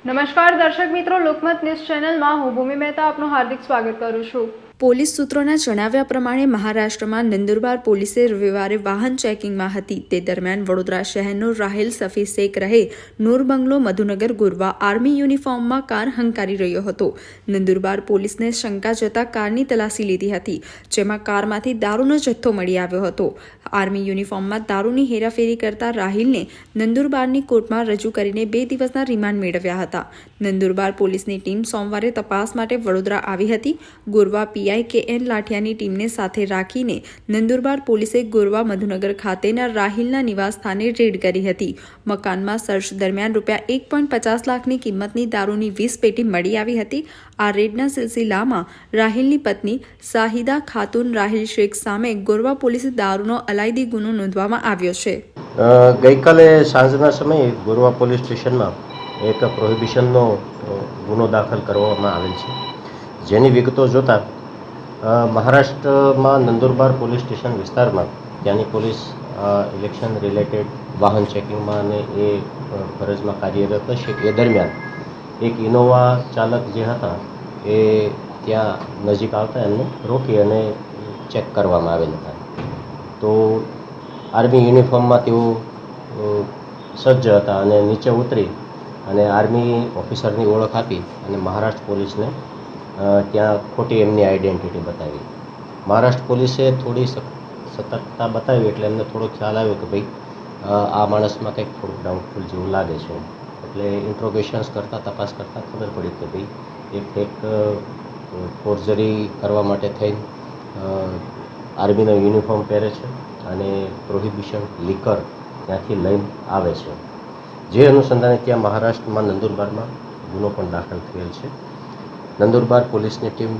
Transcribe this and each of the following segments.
નમસ્કાર દર્શક મિત્રો, લોકમત ન્યૂઝ ચેનલમાં હું ભૂમિ મહેતા આપનું હાર્દિક સ્વાગત કરું છું। પોલીસ સૂત્રોના જણાવ્યા પ્રમાણે મહારાષ્ટ્રમાં નંદુરબાર પોલીસે રવિવારે વાહન ચેકિંગમાં હતી। તે દરમિયાન વડોદરા શહેરનો રાહિલ સફી શેખ રહે નૂર બંગલો મધુનગર ગુરવા આર્મી યુનિફોર્મમાં કાર હંકારી રહ્યો હતો। નંદુરબાર પોલીસને શંકા જતા કારની તલાશી લીધી હતી, જેમાં કારમાંથી દારૂનો જથ્થો મળી આવ્યો હતો। આર્મી યુનિફોર્મમાં દારૂની હેરાફેરી કરતા રાહિલને નંદુરબારની કોર્ટમાં રજૂ કરીને 2 દિવસના રિમાન્ડ મેળવ્યા હતા। નંદુરબાર પોલીસની ટીમ સોમવારે તપાસ માટે વડોદરા આવી હતી। ગુરવા પીઆઈ કે.એન. લાઠિયાની ટીમને સાથે રાખીને નંદુરબાર પોલીસે ગુરવા મધુનગર ખાતેના રાહિલના નિવાસસ્થાને રેડ કરી હતી। મકાનમાં સર્ચ દરમિયાન ₹1.50 લાખની કિંમતની દારૂની 20 પેટી મળી આવી હતી। આ રેડના સિલસિલામાં રાહિલની પત્ની શાહિદા ખાતુન રાહિલ શેખ સામે ગોરવા પોલીસે દારૂનો અલાયદી ગુનો નોંધવામાં આવ્યો છે। ગઈકાલે સાંજના સમયે ગોરવા પોલીસ સ્ટેશનમાં એક પ્રોહિબિશનનો ગુનો દાખલ કરવામાં આવેલ છે, જેની વિગતો જોતા મહારાષ્ટ્રમાં નંદુરબાર પોલીસ સ્ટેશન વિસ્તારમાં ત્યાંની પોલીસ ઇલેક્શન રિલેટેડ વાહન ચેકિંગમાં અને એ ફરજમાં કાર્યરત હશે એ દરમિયાન એક ઇનોવા ચાલક જે હતા એ ત્યાં નજીક આવતા એમને રોકી અને ચેક કરવામાં આવેલ હતા। તો આર્મી યુનિફોર્મમાં તેઓ સજ્જ હતા અને નીચે ઉતરી અને આર્મી ઓફિસરની ઓળખ આપી અને મહારાષ્ટ્ર પોલીસને ત્યાં ખોટી એમની આઈડેન્ટિટી બતાવી। મહારાષ્ટ્ર પોલીસે થોડી સતર્કતા બતાવી એટલે એમને થોડો ખ્યાલ આવ્યો કે ભાઈ આ માણસમાં કંઈક થોડુંક ડાઉટફુલ જેવું લાગે છે, એટલે ઇન્ટ્રોગેશન્સ કરતાં તપાસ કરતાં ખબર પડી કે ભાઈ એ ફેક ફોર્જરી કરવા માટે થઈને આર્મીનો યુનિફોર્મ પહેરે છે અને પ્રોહિબિશન લીકર ત્યાંથી લઈને આવે છે। જે અનુસંધાને ત્યાં મહારાષ્ટ્રમાં નંદુરબારમાં ગુનો પણ દાખલ થયેલ છે। નંદુરબાર પોલીસની ટીમ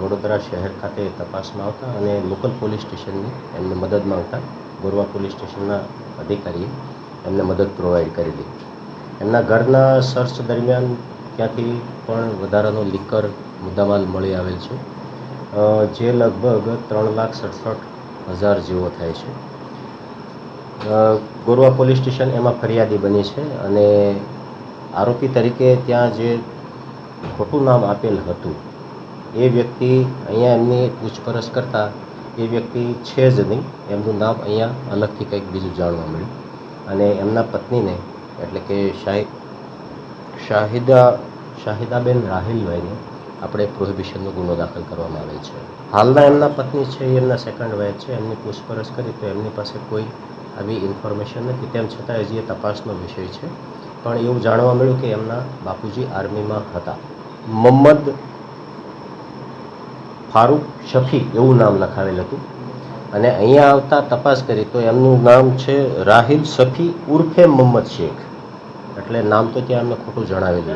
વડોદરા શહેર ખાતે તપાસમાં આવતા અને લોકલ પોલીસ સ્ટેશનની એમને મદદ માંગતા ગોરવા પોલીસ સ્ટેશનના અધિકારીએ એમને મદદ પ્રોવાઈડ કરેલી। એમના ઘરના સર્ચ દરમિયાન ત્યાંથી પણ વધારાનો લીકર મુદ્દામાલ મળી આવેલ છે, જે લગભગ 3,67,000 જેવો થાય છે। ગોરવા પોલીસ સ્ટેશન એમાં ફરિયાદી બની છે અને આરોપી તરીકે ત્યાં જે ખોટું નામ આપેલ હતું એ વ્યક્તિ અહીંયા એમની પૂછપરછ કરતાં એ વ્યક્તિ છે જ નહીં, એમનું નામ અહીંયા અલગથી કંઈક બીજું જાણવા મળ્યું અને એમના પત્નીને એટલે કે શાહિદાબેન રાહિલભાઈને આપણે પ્રોહિબિશનનો ગુનો દાખલ કરવામાં આવેલ છે। હાલના એમના પત્ની છે એ એમના સેકન્ડ વાઇફ છે। એમની પૂછપરછ કરી તો એમની પાસે કોઈ આવી ઇન્ફોર્મેશન નથી, તેમ છતાં હજી એ તપાસનો વિષય છે। પણ એવું જાણવા મળ્યું કે એમના બાપુજી આર્મીમાં હતા। મોહમ્મદ ફારૂક શફી એવું નામ લખાવેલ હતું અને અહીંયા આવતા તપાસ કરી તો એમનું નામ છે રાહિલ શફી ઉર્ફે મોહમ્મદ શેખ, એટલે નામ તો ત્યાં એમને ખોટું જણાવેલું છે।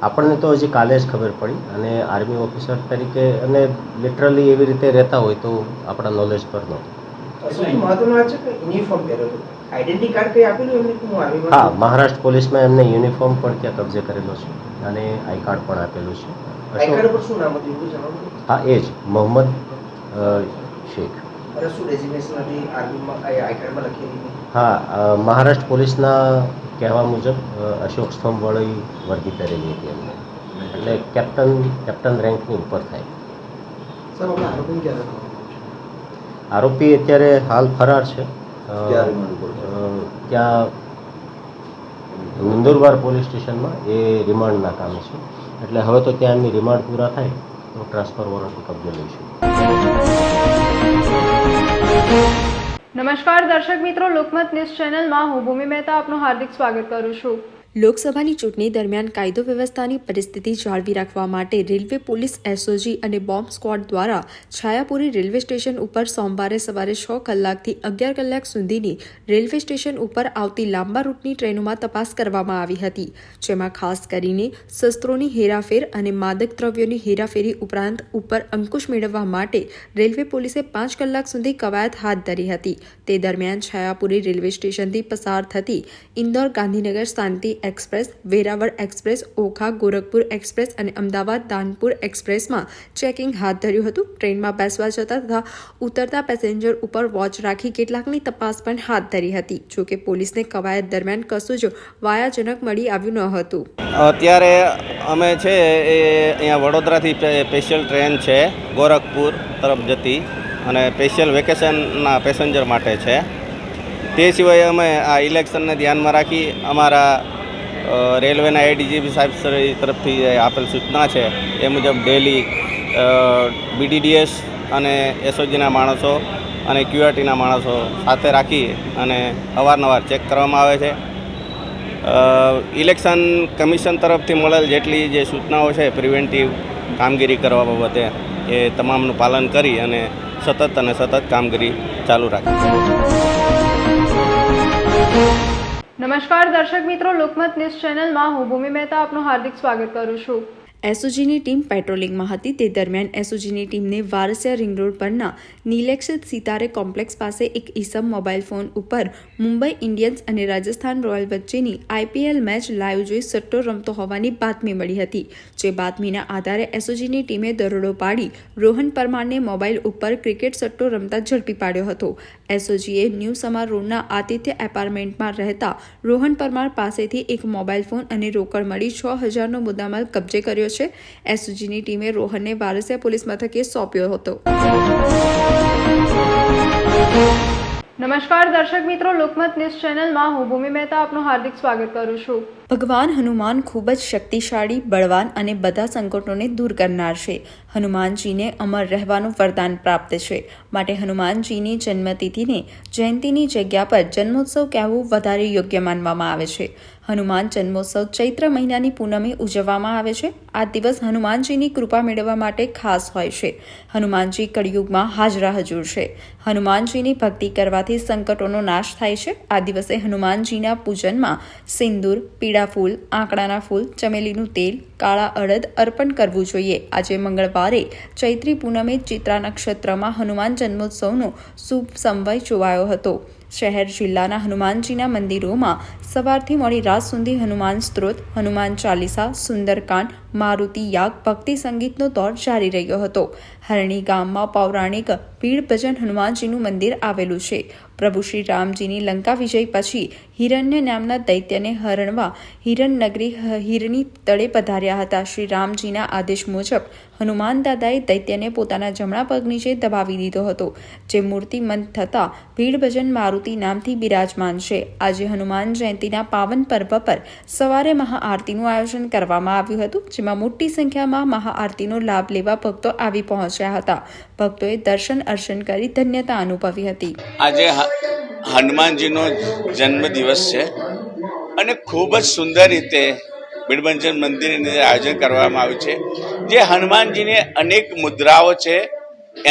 આપણને તો હજી કાલે જ ખબર પડી અને આર્મી ઓફિસર તરીકે અને લિટરલી એવી રીતે રહેતા હોય તો આપણા નોલેજ પર નહોતું। હા, મહારાષ્ટ્ર પોલીસમાં એમને યુનિફોર્મ પણ ત્યાં કબજે કરેલો છે અને આઈ કાર્ડ પણ આપેલું છે। હા, એ જ મોહમ્મદ શેખ। હા, મહારાષ્ટ્ર પોલીસના કહેવા મુજબ અશોક સ્તંભવાળી વર્દી પહેરેલી હતી એમને, એટલે કેપ્ટન રેન્કની ઉપર થાય। આરોપી અત્યારે હાલ ફરાર છે। ત્યાં નંદુરબાર પોલીસ સ્ટેશનમાં એ રિમાન્ડના કામે છે, એટલે હવે તો ત્યાં એમની રિમાન્ડ પૂરા થાય તો ટ્રાન્સફર વોરંટ કબજે લઈશું। નમસ્કાર દર્શક મિત્રો, લોકમત ન્યૂઝ ચેનલમાં હું ભૂમિ મહેતા આપનું હાર્દિક સ્વાગત કરું છું। લોકસભાની ચૂંટણી દરમિયાન કાયદો વ્યવસ્થાની પરિસ્થિતિ જાળવી રાખવા માટે રેલવે પોલીસ એસઓજી અને બોમ્બ સ્ક્વોડ દ્વારા છાયાપુરી રેલવે સ્ટેશન ઉપર સોમવારે સવારે 6 કલાકથી 11 કલાક સુધીની રેલવે સ્ટેશન ઉપર આવતી લાંબા રૂટની ટ્રેનોમાં તપાસ કરવામાં આવી હતી, જેમાં ખાસ કરીને શસ્ત્રોની હેરાફેર અને માદક દ્રવ્યોની હેરાફેરી ઉપરાંત ઉપર અંકુશ મેળવવા માટે રેલવે પોલીસે 5 કલાક સુધી કવાયત હાથ ધરી હતી। તે દરમિયાન છાયાપુરી રેલવે સ્ટેશનથી પસાર થતી Indore Gandhinagar Shanti express, Veraval express, Okha Gorakhpur express અને અમદાવાદ દાનપુર એક્સપ્રેસમાં ચેકિંગ હાથ ધર્યું હતું. ટ્રેનમાં બેસવા જતા તથા ઉતરતા પેસેન્જર ઉપર વોચ રાખી કેટલાકની તપાસ પણ હાથ ધરી હતી. જોકે પોલીસને કવાયત દરમિયાન કશું જ વાયાજનક મળી આવ્યું ન હતું. અત્યારે અમે છે એ અહીંયા વડોદરાથી સ્પેશિયલ ટ્રેન છે ગોરખપુર તરફ જતી અને સ્પેશિયલ વેકેશનના પેસેન્જર માટે છે. તે સિવાય અમે આ ઇલેક્શનને ધ્યાનમાં રાખી અમારા રેલવેના એડીજીપી સાહેબ તરફથી આપેલ સૂચના છે એ મુજબ ડેલી બીડીડીએસ અને એસઓજીના માણસો અને ક્યુઆરટીના માણસો સાથે રાખી અને અવારનવાર ચેક કરવામાં આવે છે. ઇલેક્શન કમિશન તરફથી મળેલ જેટલી જે સૂચનાઓ છે પ્રિવેન્ટિવ કામગીરી કરવા બાબતે એ તમામનું પાલન કરી અને સતત કામગીરી ચાલુ રાખી. નમસ્કાર દર્શક મિત્રો, લોકમત ન્યૂઝ ચેનલમાં હું ભૂમિ મહેતા આપનું હાર્દિક સ્વાગત કરું છું. એસઓજીની ટીમ પેટ્રોલિંગમાં હતી તે દરમિયાન એસઓજીની ટીમને વારસિયા રિંગ રોડ પરના નીલેક્ષિત સિતારે કોમ્પ્લેક્સ પાસે એક ઈસમ મોબાઈલ ફોન ઉપર મુંબઈ ઇન્ડિયન્સ અને રાજસ્થાન રોયલ વચ્ચેની આઈપીએલ મેચ લાઈવ જોઈ સટ્ટો રમતો હોવાની બાતમી મળી હતી. જે બાતમીના આધારે એસઓજીની ટીમે દરોડો પાડી રોહન પરમારને મોબાઈલ ઉપર ક્રિકેટ સટ્ટો રમતા ઝડપી પાડ્યો હતો. એસઓજીએ ન્યૂ સમા રોડના આતિથ્ય એપાર્ટમેન્ટમાં રહેતા રોહન પરમાર પાસેથી એક મોબાઈલ ફોન અને રોકડ મળી 6,000નો મુદ્દામાલ કબજે કર્યો છે. એસઓજીની ટીમે રોહનને વારસિયા પોલીસ મથકે સોંપ્યો હતો. નમસ્કાર દર્શક મિત્રો, લોકમત ન્યૂઝ ચેનલમાં હું ભૂમિ મહેતા આપનું હાર્દિક સ્વાગત કરું છું. ભગવાન હનુમાન ખૂબ જ શક્તિશાળી, બળવાન અને બધા સંકટોને દૂર કરનાર છે. હનુમાનજીને અમર રહેવાનું વરદાન પ્રાપ્ત છે. માટે હનુમાનજીની જન્મતિથિને જયંતીની જગ્યા પર જન્મોત્સવ કહેવું વધારે યોગ્ય માનવામાં આવે છે. હનુમાન જન્મોત્સવ ચૈત્ર મહિનાની પૂનમે ઉજવવામાં આવે છે. આ દિવસ હનુમાનજીની કૃપા મેળવવા માટે ખાસ હોય છે. હનુમાનજી કળિયુગમાં હાજરા હજુર છે. હનુમાનજીની ભક્તિ કરવાથી સંકટોનો નાશ થાય છે. આ દિવસે હનુમાનજીના પૂજનમાં સિંદૂર, પીળા ફૂલ, આંકડાના ફૂલ, ચમેલીનું તેલ, કાળા અડદ અર્પણ કરવું જોઈએ. આજે મંગળવારે ચૈત્રી પૂનમે ચિત્રા નક્ષત્રમાં હનુમાન જન્મોત્સવનો શુભ સમય જોવાયો હતો. શહેર જિલ્લાના હનુમાનજીના મંદિરોમાં સવારથી મોડી રાત સુધી હનુમાન સ્ત્રોત, હનુમાન ચાલીસા, સુંદરકાંડ, મારુતિ યાગ, ભક્તિ સંગીતનો દોર જારી રહ્યો હતો. હરણી ગામમાં પૌરાણિક ભીડ ભજન હનુમાનજીનું મંદિર આવેલું છે. પ્રભુ શ્રી રામજીની લંકા વિજય પછી હિરણ્ય નામના દૈત્યને હરણવા હિરણનગરી હિરની તળે પધાર્યા હતા. શ્રી રામજીના આદેશ મુજબ હનુમાન દાદાએ દૈત્યને પોતાના જમણા પગ નીચે દબાવી દીધો હતો, જે મૂર્તિમંત થતાં ભીડ ભજન મારુતિ નામથી બિરાજમાન છે. આજે હનુમાન જયંતીના પાવન પર્વ પર સવારે મહાઆરતીનું આયોજન કરવામાં આવ્યું હતું, જેમાં મોટી સંખ્યામાં મહાઆરતીનો લાભ લેવા ભક્તો આવી પહોંચ્યા હતા. ભક્તોએ દર્શન અર્ચન કરી ધન્યતા અનુભવી હતી. આજે હનુમાનજીનો જન્મદિવસ છે અને ખૂબ જ સુંદર રીતે ભીડભંજન મંદિરની આયોજન કરવામાં આવ્યું છે. જે હનુમાનજીની અનેક મુદ્રાઓ છે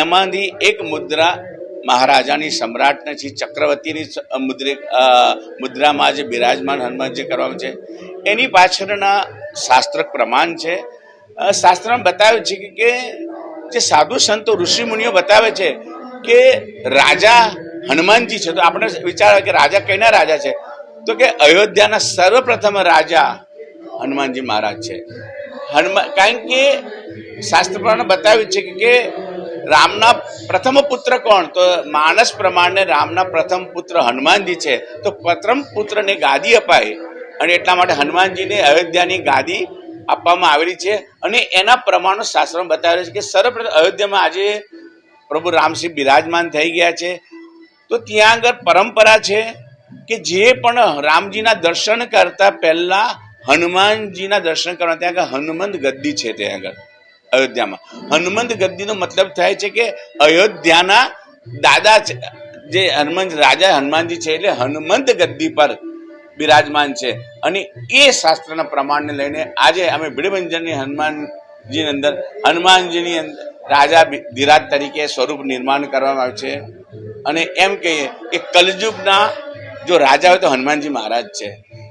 એમાંથી એક મુદ્રા મહારાજાની સમ્રાટને શ્રી ચક્રવર્તીની મુદ્રામાં જે બિરાજમાન હનુમાનજી કરવામાં છે એની પાછળના શાસ્ત્ર પ્રમાણ છે. શાસ્ત્રમાં બતાવ્યું છે કે જે સાધુ સંતો ઋષિ મુનિઓ બતાવે છે કે રાજા હનુમાનજી છે. તો આપણે વિચાર કે રાજા કઈના રાજા છે, તો કે અયોધ્યાના સર્વપ્રથમ રાજા હનુમાનજી મહારાજ છે. કારણ કે શાસ્ત્ર પ્રમાણે બતાવ્યું છે કે રામના પ્રથમ પુત્ર કોણ, તો માનસ પ્રમાણે રામના પ્રથમ પુત્ર હનુમાનજી છે. તો પ્રથમ પુત્રને ગાદી અપાય અને એટલા માટે હનુમાનજીને અયોધ્યાની ગાદી આપવામાં આવેલી છે. અને એના પ્રમાણો શાસ્ત્રમાં બતાવેલું છે કે સર્વપ્રથમ અયોધ્યામાં આજે પ્રભુ રામસિંહ બિરાજમાન થઈ ગયા છે. તો ત્યાં આગળ પરંપરા છે કે જે પણ રામજીના દર્શન કરતા પહેલા હનુમાનજીના દર્શન કરવા ત્યાં આગળ હનુમંત ગદ્દી છે. ત્યાં આગળ અયોધ્યામાં હનુમંત ગદ્દીનો મતલબ થાય છે કે અયોધ્યાના દાદા જે રાજા હનુમાનજી છે એટલે હનુમંત ગદ્દી પર બિરાજમાન છે. અને એ શાસ્ત્રના પ્રમાણને લઈને આજે અમે ભીડભંજનની હનુમાનજીની અંદર હનુમાનજીની રાજા ધીરાજ તરીકે સ્વરૂપ નિર્માણ કરવામાં આવ્યું છે. અને એમ કહીએ કે કલયુગના જો રાજા હોય તો હનુમાનજી મહારાજ છે.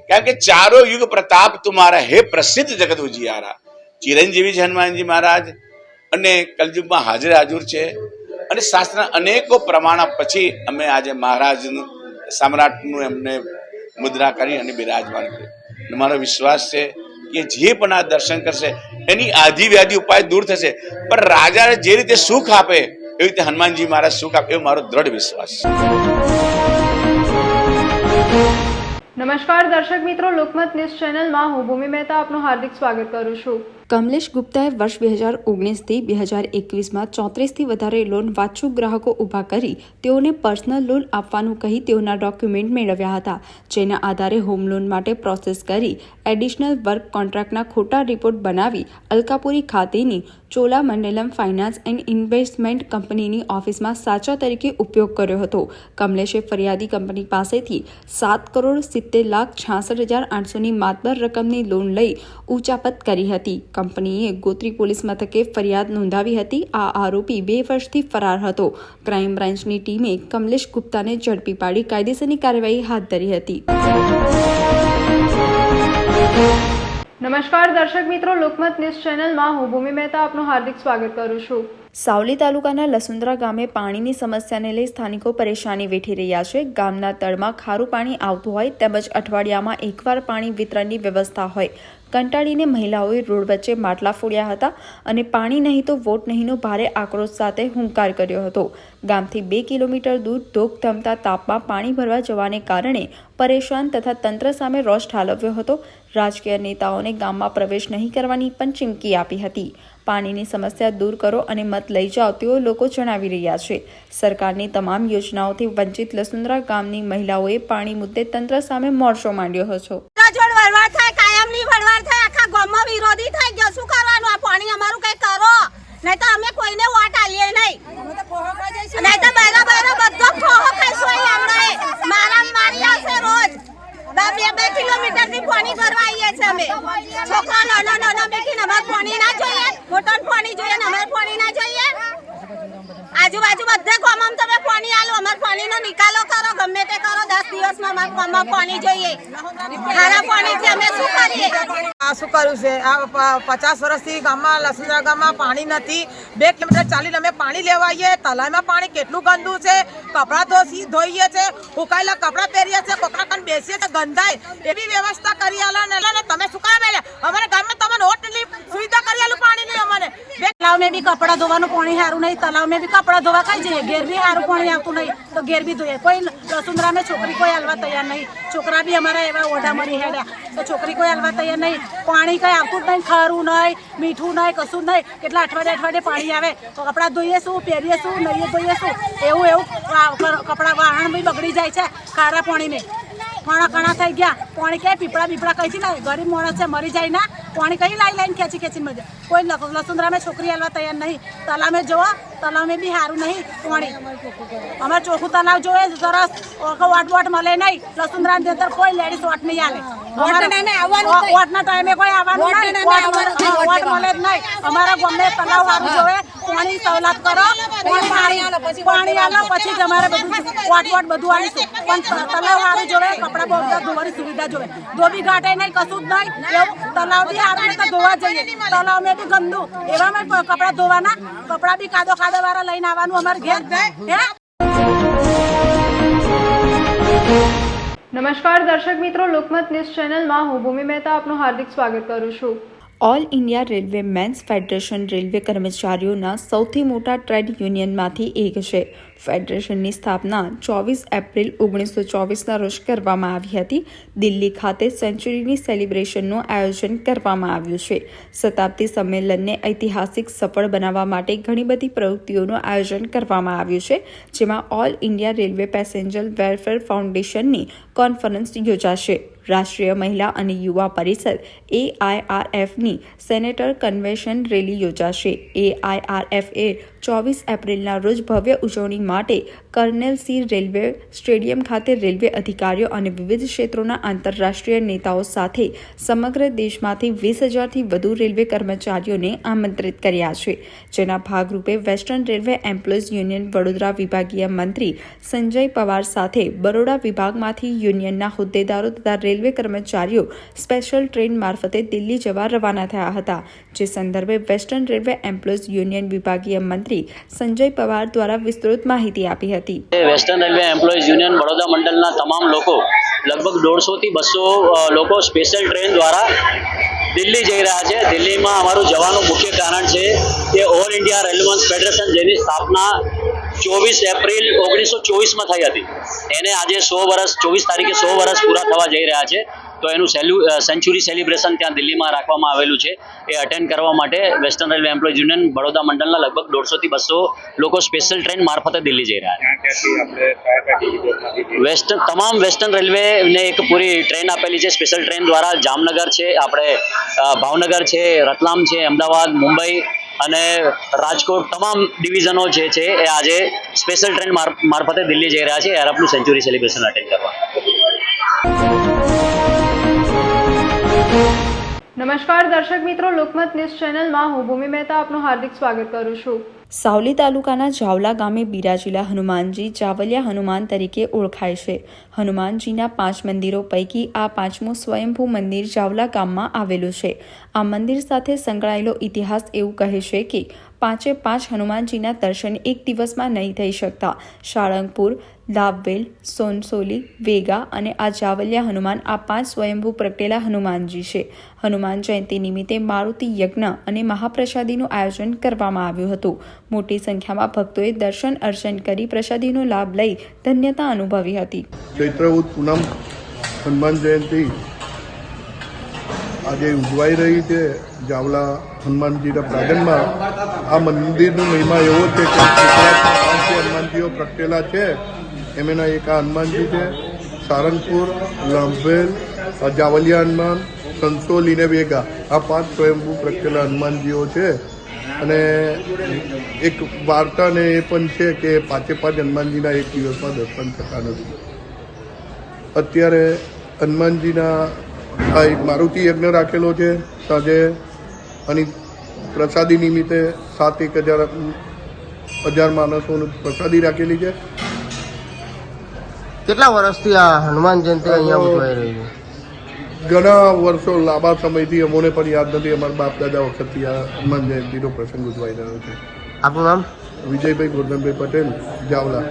કારણ કે ચારો યુગ પ્રતાપ તુમારા હે પ્રસિદ્ધ જગત ઉજિયારા. ચિરંજીવી છે હનુમાનજી મહારાજ અને કલયુગમાં હાજર છે. અને શાસ્ત્રના અનેકો પ્રમાણ પછી અમે આજે મહારાજનું સમ્રાટનું એમને મુદ્રા કરી અને બિરાજમાન કર્યું. અને મારો વિશ્વાસ છે કે જે પણ આ દર્શન કરશે એની આધિ વ્યાધિ ઉપાય દૂર થશે. પણ રાજાને જે રીતે સુખ આપે એવી રીતે હનુમાનજી મહારાજ સુખ આપે એવો મારો દ્રઢ વિશ્વાસ છે. નમસ્કાર દર્શક મિત્રો, લોકમત ન્યૂઝ ચેનલમાં હું ભૂમિ મહેતા આપનું હાર્દિક સ્વાગત કરું છું. કમલેશ ગુપ્તાએ વર્ષ 2019થી 2021માં 34થી વધારે લોન વાંચુક ગ્રાહકો ઊભા કરી તેઓને પર્સનલ લોન આપવાનું કહી તેઓના ડોક્યુમેન્ટ મેળવ્યા હતા, જેના આધારે હોમ લોન માટે પ્રોસેસ કરી એડિશનલ વર્ક કોન્ટ્રાક્ટના ખોટા રિપોર્ટ બનાવી અલકાપુરી ખાતેની ચોલામંડલમ ફાઇનાન્સ એન્ડ ઇન્વેસ્ટમેન્ટ કંપનીની ઓફિસમાં સાચા તરીકે ઉપયોગ કર્યો હતો. કમલેશે ફરિયાદી કંપની પાસેથી 7,70,66,800ની માતબર રકમની લોન લઈ ઉચાપત કરી હતી. કંપનીએ ગોત્રી પોલીસ મથકે ફરિયાદ નોંધાવી હતી. આ આરોપી 2 વર્ષથી ફરાર હતો. ક્રાઇમ બ્રાન્ચની ટીમે કમલેશ ગુપ્તાને ઝડપી પાડી કાયદેસરની કાર્યવાહી હાથ ધરી હતી. નમસ્કાર દર્શક મિત્રો, લોકમત ન્યૂઝ ચેનલમાં હું ભૂમિ મહેતા આપનું હાર્દિક સ્વાગત કરું છું. સાવલી તાલુકાના લસુંદરા ગામે પાણીની સમસ્યાને લઈ સ્થાનિકો પરેશાની વેઠી રહ્યા છે. ગામના તળમાં ખારું પાણી આવતું હોય તેમજ અઠવાડિયામાં એકવાર પાણી વિતરણની વ્યવસ્થા હોય. કંટાળીને મહિલાઓએ રોડ વચ્ચે માટલા ફોડ્યા હતા અને પાણી નહીં તો વોટ નહીંનો ભારે આક્રોશ સાથે હુંકાર કર્યો હતો. ગામથી 2 કિલોમીટર દૂર ધોક ધમતા તાપમાં પાણી ભરવા જવાને કારણે પરેશાન તથા તંત્ર સામે રોષ ઠાલવ્યો હતો. રાજકીય નેતાઓને ગામમાં પ્રવેશ નહીં કરવાની પણ ચીમકી આપી હતી. પાણીની સમસ્યા દૂર કરો અને મત લઈ જાઓ તેઓ લોકો જણાવી રહ્યા છે. સરકારની તમામ યોજનાઓથી વંચિત લસુંદરા ગામની મહિલાઓએ પાણી મુદ્દે તંત્ર સામે મોરચો માંડ્યો હતો. કાયમની વળવાર થાય, આખા ગામમાં વિરોધી થઈ ગયો. શું કરવાનું? આ પાણી અમારું કઈ કરો, નહીં તો અમે કોઈને વોટ આલીએ નહીં. નહીં તો બરાબર બધો ખોહો ખાઈશું. હમણાં મારી આવશે રોજ 2 કિલોમીટર થી પાણી ભરવા આવીએ છીએ અમે. છોકરા નાના બેઠીને અમારે પાણી ના જોઈએ, મોટો પાણી જોઈએ ને અમારે પાણી ના જોઈએ. આજુબાજુ બધે ગામમાં તમે પાણી આલો, અમારે પાણીનો નિકાલો કરો, ગમે તે કરો. 10 દિવસમાં અમારે ગામમાં પાણી જોઈએ. ખારા પાણીથી અમે શું કરીએ? આ શું કર્યું છે? આ 50 વર્ષથી ગામમાં લસુંદરા ગામમાં પાણી નથી. 2 કિલોમીટર ચાલીને અમે પાણી લેવા આવીએ. તલાવમાં પાણી કેટલું ગંદુ છે. કપડાં ધોઈએ છે, ઉકાયેલા કપડાં પહેરીએ છે, કોકડા કાન બેસીએ છે, ગંધાય. એવી વ્યવસ્થા કરી આલા ને તમે શું કામ આવ્યા? અમારા ગામમાં તમને હોટની સુવિધા કરી આલું પાણીની. અમને તલાવ મેં બી કપડા ધોવાનું પાણી સારું નહીં. તલાવ મેં બી કપડા ધોવા કઈ જઈએ, ઘેર બી સારું પાણી આવતું નહીં તો ઘેર બી ધોઈએ. કોઈ લસુંદરાને છોકરી કોઈ હાલવા તૈયાર નહીં. છોકરા બી અમારા એવા ઓઢા મરી હેડ્યા તો છોકરી કોઈ હાલવા તૈયાર નહીં. પાણી કઈ આવતું જ નહીં, ખારું નહીં, મીઠું નહીં, કશું જ નહીં. કેટલા અઠવાડિયે પાણી આવે તો કપડાં ધોઈએ શું, પહેરીએ શું, નહીં ધોઈએ શું. એવું કપડાં વાહન બી બગડી જાય છે ખારા પાણીને. કણા થઈ ગયા. પાણી ક્યાંય પીપળા કઈ ને ગરીબ માણસ છે મરી જાય ના. પાણી કઈ લાઈન ખેંચીને મજા. કોઈ લસુંદરામાં છોકરી હાલવા તૈયાર નહીં. તલાવે જુઓ, તલાવે બી સારું નહીં પાણી. અમારે ચોખ્ખું તલાવ જોઈએ સરસ. વોટ મળે નહીં. લસુંદરાની અંદર કોઈ લેડીઝ વોટ નહીં આવે. વોટના ટાઈમે કોઈ આવવાનું નહીં. વોટ મળે જ નહીં. અમારા ગામને તલાવ વાળું જોવે. પાણી સવલત કરો, પાણી આલો પછી જ અમારે બધું વોટ બધું આવીશું. પણ તલાવ વાળું જોવે, કપડા બહુ ધોવાની સુવિધા જોવે. ધોબી ઘાટે નહીં, કશું જ નહીં. એવું તલાવ બી આપણે તો ધોવા જઈએ. તલાવ મેં બી ગંદુ એવામાં કપડા ધોવાના. કપડા બી કાદો વાળા લઈને આવવાનું અમારે ઘેર. નમસ્કાર દર્શક મિત્રો, લોકમત ન્યૂઝ ચેનલમાં હું ભૂમિ મહેતા આપનું હાર્દિક સ્વાગત કરું છું. All India railway men's federation railway કર્મચારીઓના સૌથી મોટા ટ્રેડ યુનિયનમાંથી એક છે. ફેડરેશનની સ્થાપના 24 એપ્રિલ 1924ના રોજ કરવામાં આવી હતી. દિલ્હી ખાતે સેન્ચુરીની સેલિબ્રેશનનું આયોજન કરવામાં આવ્યું છે. શતાબ્દી સંમેલનને ઐતિહાસિક સફળ બનાવવા માટે ઘણી બધી પ્રવૃત્તિઓનું આયોજન કરવામાં આવ્યું છે, જેમાં all India railway passenger welfare ફાઉન્ડેશનની કોન્ફરન્સ યોજાશે. રાષ્ટ્રીય મહિલા અને યુવા પરિષદ AIRFની સેનેટર કન્વેન્શન રેલી યોજાશે. AIRFએ 24 એપ્રિલના રોજ ભવ્ય ઉજવણી માટે કર્નેલ સી રેલવે સ્ટેડિયમ ખાતે રેલવે અધિકારીઓ અને વિવિધ ક્ષેત્રોના આંતરરાષ્ટ્રીય નેતાઓ સાથે સમગ્ર દેશમાંથી 20,000થી વધુ રેલવે કર્મચારીઓને આમંત્રિત કર્યા છે. જેના ભાગરૂપે western railway employees union Vadodara વિભાગીય મંત્રી સંજય પવાર સાથે બરોડા વિભાગમાંથી યુનિયનના હોદ્દેદારો તથા રેલવે કર્મચારીઓ સ્પેશિયલ ટ્રેન મારફતે દિલ્હી જવા રવાના થયા હતા. જે સંદર્ભે વેસ્ટર્ન રેલવે એમ્પ્લોઈઝ યુનિયન વિભાગીય મંત્રી સંજય પવાર દ્વારા વિસ્તૃત માહિતી આપી હતી. Western railway employees union Baroda મંડળના તમામ લોકો લગભગ 150 થી 200 લોકો સ્પેશિયલ ટ્રેન દ્વારા દિલ્હી જઈ રહ્યા છે. દિલ્હીમાં અમારું જવાનું મુખ્ય કારણ છે કે ઓલ ઇન્ડિયા રેલવે ફેડરેશન, જેની સ્થાપના 24 એપ્રિલ 1924માં થઈ હતી, એને આજે 24 તારીખે 100 વર્ષ પૂરા થવા જઈ રહ્યા છે. તો એનું સેન્ચુરી સેલિબ્રેશન ત્યાં દિલ્હીમાં રાખવામાં આવેલું છે. એ અટેન્ડ કરવા માટે western railway employees union Baroda મંડળના લગભગ 150 થી 200 લોકો સ્પેશિયલ ટ્રેન મારફતે દિલ્હી જઈ રહ્યા છે. તમામ વેસ્ટર્ન રેલવેને એક પૂરી ટ્રેન આપેલી છે સ્પેશિયલ ટ્રેન દ્વારા. જામનગર છે, આપણે ભાવનગર છે, રતલામ છે, અમદાવાદ, મુંબઈ અને રાજકોટ તમામ ડિવિઝનો જે છે એ આજે સ્પેશિયલ ટ્રેન મારફતે દિલ્હી જઈ રહ્યા છે એરપનું સેન્ચુરી સેલિબ્રેશન અટેન્ડ કરવા. નમસ્કાર દર્શક મિત્રો, લોકમત ન્યૂઝ ચેનલમાં હું ભૂમિ મહેતા આપનું હાર્દિક સ્વાગત કરું છું. સાવલી તાલુકાના જાવલા ગામે બિરાજેલા હનુમાનજી જાવલિયા હનુમાન તરીકે ઓળખાય છે. હનુમાનજીના 5 મંદિરો પૈકી આ 5મું સ્વયંભૂ મંદિર જાવલા ગામમાં આવેલું છે. આ મંદિર સાથે સંકળાયેલો ઇતિહાસ એવું કહે છે કે 5 હનુમાનજીના દર્શન એક દિવસમાં નહીં થઈ શકતા. સાળંગપુર, લાભવેલ, સોનસોલી, વેગા અને આ જાવલિયા હનુમાન આ 5 સ્વયંભૂ પ્રગટેલા હનુમાનજી છે. હનુમાન જયંતિ નિમિત્તે મારુતિ યજ્ઞ અને મહાપ્રસાદીનું આયોજન કરવામાં આવ્યું હતું. મોટી સંખ્યામાં ભક્તોએ દર્શન અર્ચન કરી પ્રસાદીનો લાભ લઈ ધન્યતા અનુભવી હતી. ચૈત્રવદ પૂનમ હનુમાન જયંતિ આજે ઉજવાઈ રહી છે. જાવલા હનુમાનજીના પ્રાંગણમાં આ મંદિરનો મહિમા એવો છે કે ગુજરાતમાં 5 હનુમાનજીઓ પ્રગટેલા છે. એમાંના એક આ હનુમાનજી છે. સારંગપુર, લાભવેલ, જાવલિયા હનુમાન, સંસોલી ને વેગા આ 5 સ્વયંભૂ પ્રગટેલા હનુમાનજીઓ છે. અને એક વાર્તા ને એ પણ છે કે 5 હનુમાનજીના એક દિવસમાં દર્શન થતા નથી. અત્યારે હનુમાનજીના આ એક મારુતિ યજ્ઞ રાખેલો છે સાંજે, અને પ્રસાદી નિમિત્તે 7,000 માણસોનું પ્રસાદી રાખેલી છે. કેટલા વર્ષથી આ હનુમાન જયંતિ અહીંયા ઉજવાઈ રહી છે? ઘણા વર્ષો, લાંબા સમયથી અમોને પણ યાદ નથી. અમારા બાપ દાદા વખતથી આ હનુમાન જયંતિનો પ્રસંગ ઉજવાઈ રહ્યો છે. આપનું નામ? વિજયભાઈ ગોરધનભાઈ પટેલ, જાવલા.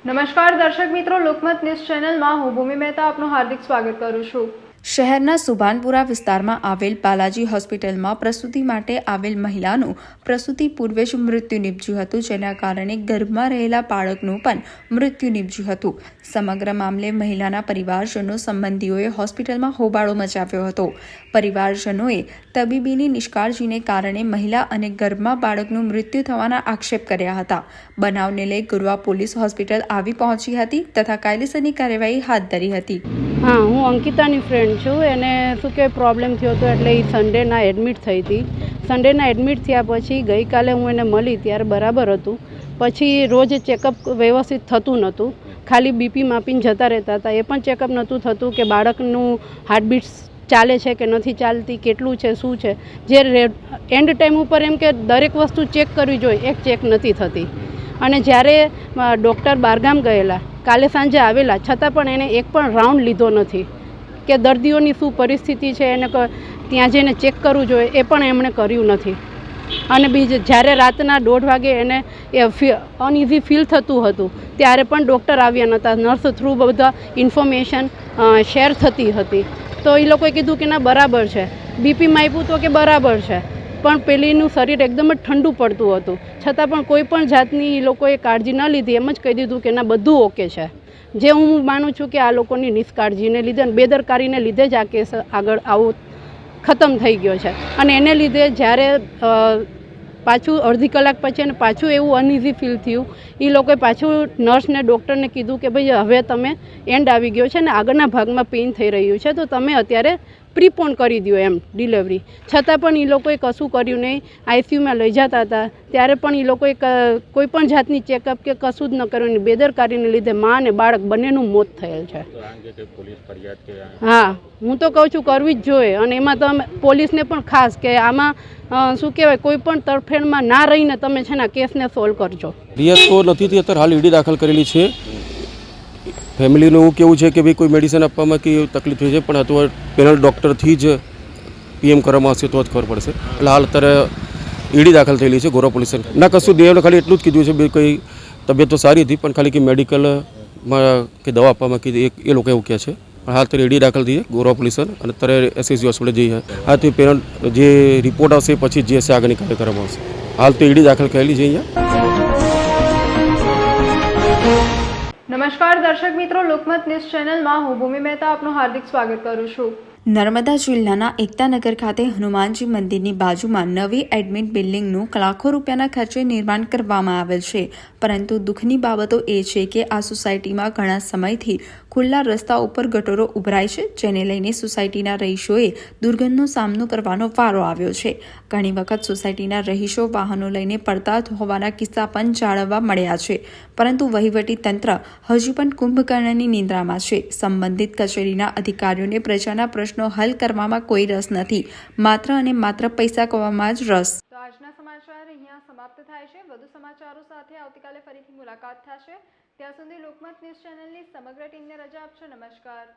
નમસ્કાર દર્શક મિત્રો, લોકમત ન્યૂઝ ચેનલમાં હું ભૂમિ મહેતા આપનું હાર્દિક સ્વાગત કરું છું. શહેરના સુભાનપુરા વિસ્તારમાં આવેલ બાલાજી હોસ્પિટલમાં પ્રસૂતિ માટે આવેલ મહિલાનું પ્રસૂતિ પૂર્વે જ મૃત્યુ નીપજ્યું હતું, જેના કારણે ગર્ભમાં રહેલા બાળકનું પણ મૃત્યુ નીપજ્યું હતું. સમગ્ર મામલે મહિલાના પરિવારજનો સંબંધીઓએ હોસ્પિટલમાં હોબાળો મચાવ્યો હતો. પરિવારજનોએ તબીબીની નિષ્કાળજીને કારણે મહિલા અને ગર્ભમાં બાળકનું મૃત્યુ થવાના આક્ષેપ કર્યા હતા. બનાવને લઈ ગુરવા પોલીસ હોસ્પિટલ આવી પહોંચી હતી તથા કાયદેસરની કાર્યવાહી હાથ ધરી હતી. હા, હું અંકિતાની ફ્રેન્ડ છું. એને શું કે પ્રોબ્લેમ થયો હતો એટલે એ સન્ડેના એડમિટ થઈ હતી. સન્ડેના એડમિટ થયા પછી ગઈકાલે હું એને મળી ત્યારે બરાબર હતું. પછી રોજ ચેકઅપ વ્યવસ્થિત થતું નહોતું, ખાલી બીપી માપીને જતા રહેતા હતા. એ પણ ચેકઅપ નહોતું થતું કે બાળકનું હાર્ટબીટ્સ ચાલે છે કે નથી ચાલતી, કેટલું છે, શું છે. જે એન્ડ ટાઈમ ઉપર એમ કે દરેક વસ્તુ ચેક કરવી જોઈએ, એક ચેક નથી થતી. અને જ્યારે ડૉક્ટર બહારગામ ગયેલા, કાલે સાંજે આવેલા, છતાં પણ એને એક પણ રાઉન્ડ લીધો નથી કે દર્દીઓની શું પરિસ્થિતિ છે, એને ત્યાં જઈને ચેક કરવું જોઈએ, એ પણ એમણે કર્યું નથી. અને જ્યારે રાતના 1:30 વાગે એને અનઇઝી ફીલ થતું હતું ત્યારે પણ ડૉક્ટર આવ્યા નહોતા. નર્સ થ્રુ બધા ઇન્ફોર્મેશન શેર થતી હતી. તો એ લોકોએ કીધું કે ના બરાબર છે, બીપી માપ્યું તો કે બરાબર છે, પણ પેલીનું શરીર એકદમ જ ઠંડુ પડતું હતું. છતાં પણ કોઈ પણ જાતની એ લોકોએ કાળજી ન લીધી, એમ જ કહી દીધું કે ના બધું ઓકે છે. જે હું માનું છું કે આ લોકોની નિષ્કાળજીને લીધે અને બેદરકારીને લીધે જ આ કેસ આગળ આવો ખતમ થઈ ગયો છે. અને એને લીધે જ્યારે પાછું અડધી કલાક પછી અને પાછું એવું અનઇઝી ફીલ થયું, એ લોકોએ પાછું નર્સને ડૉક્ટરને કીધું કે ભાઈ હવે તમે એન્ડ આવી ગયો છે ને આગળના ભાગમાં પેઇન થઈ રહ્યું છે, તો તમે અત્યારે પ્રીપોન કરી દો એમ ડિલિવરી. છતાં પણ એ લોકોએ કશું કર્યું નહીં. આઈસીયુમાં લઈ જતા હતા ત્યારે પણ એ લોકોએ કોઈ પણ જાતની ચેકઅપ કે કશું જ ન કર્યું. બેદરકારીને લીધે મા અને બાળક બંનેનું મોત થયેલ છે. હા, હું તો કહું છું કરવી જ જોઈએ. અને એમાં તમે પોલીસને પણ ખાસ કે આમાં શું કહેવાય, કોઈ પણ તરફેણમાં ના રહીને તમે છે ને કેસને સોલ્વ કરજો. ફરિયાદ તો નથી, અત્યારે હાલ ઈડી દાખલ કરેલી છે. ફેમિલીનું એવું કેવું છે કે ભાઈ કોઈ મેડિસિન આપવામાં કે તકલીફ થઈ છે, પણ અથવા પેનલ ડૉક્ટરથી જ પીએમ કરવામાં આવશે તો જ ખબર પડશે. એટલે હાલ અત્યારે ઈડી દાખલ થયેલી છે ગોરા પોલીસ. ના કશું દેવને ખાલી એટલું જ કીધું છે, બે કોઈ તબિયત તો સારી હતી પણ ખાલી કે મેડિકલમાં કે દવા આપવામાં કીધી એ લોકો એવું કહે છે. પણ હાલ તો રેડી દાખલ થઈએ ગોરવા પોલીસ અને અત્યારે એસએસજી હોસ્પિટલ જઈએ. હાથી પેરેન્ટ જે રિપોર્ટ આવશે પછી જે હશે આગળની કાર્ય કરવામાં આવશે. હાલ તો એડી દાખલ કરેલી છે અહીંયા. નમસ્કાર દર્શક મિત્રો, લોકમત ન્યૂઝ ચેનલમાં હું ભૂમિ મહેતા આપનું હાર્દિક સ્વાગત કરું છું. નર્મદા જિલ્લાના એકતાનગર ખાતે હનુમાનજી મંદિરની બાજુમાં નવી એડમિટ બિલ્ડિંગનું લાખો રૂપિયાના ખર્ચે નિર્માણ કરવામાં આવેલ છે. પરંતુ દુઃખની બાબતો એ છે કે આ સોસાયટીમાં ઘણા સમયથી ખુલ્લા રસ્તા ઉપર ગટરો ઉભરાય છે, જેને લઈને સોસાયટીના રહીશોએ દુર્ગંધનો સામનો કરવાનો વારો આવ્યો છે. ઘણી વખત સોસાયટીના રહીશો વાહનો લઈને પડતા હોવાના કિસ્સા પણ જાણવા મળ્યા છે. પરંતુ વહીવટી તંત્ર હજુ પણ કુંભકર્ણની નિંદ્રામાં છે. સંબંધિત કચેરીના અધિકારીઓને પ્રજાના પ્રશ્નો હલ કરવામાં કોઈ રસ નથી, માત્ર અને માત્ર પૈસા કમાવામાં જ રસ. તો આજના સમાચાર અહીંયા સમાપ્ત થાય છે. વધુ સમાચારો સાથે આવતીકાલે ફરીથી મુલાકાત થશે. ત્યાં સુધી લોકમત ન્યૂઝ ચેનલની સમગ્ર ટીમને રજા આપશો. નમસ્કાર.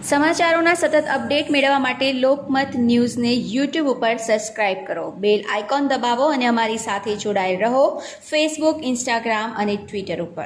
સમાચારોના સતત અપડેટ મેળવવા માટે લોકમત ન્યૂઝને યુટ્યુબ ઉપર સબસ્ક્રાઇબ કરો, બેલ આઇકોન દબાવો અને અમારી સાથે જોડાયેલ રહો ફેસબુક, ઇન્સ્ટાગ્રામ અને ટ્વિટર ઉપર.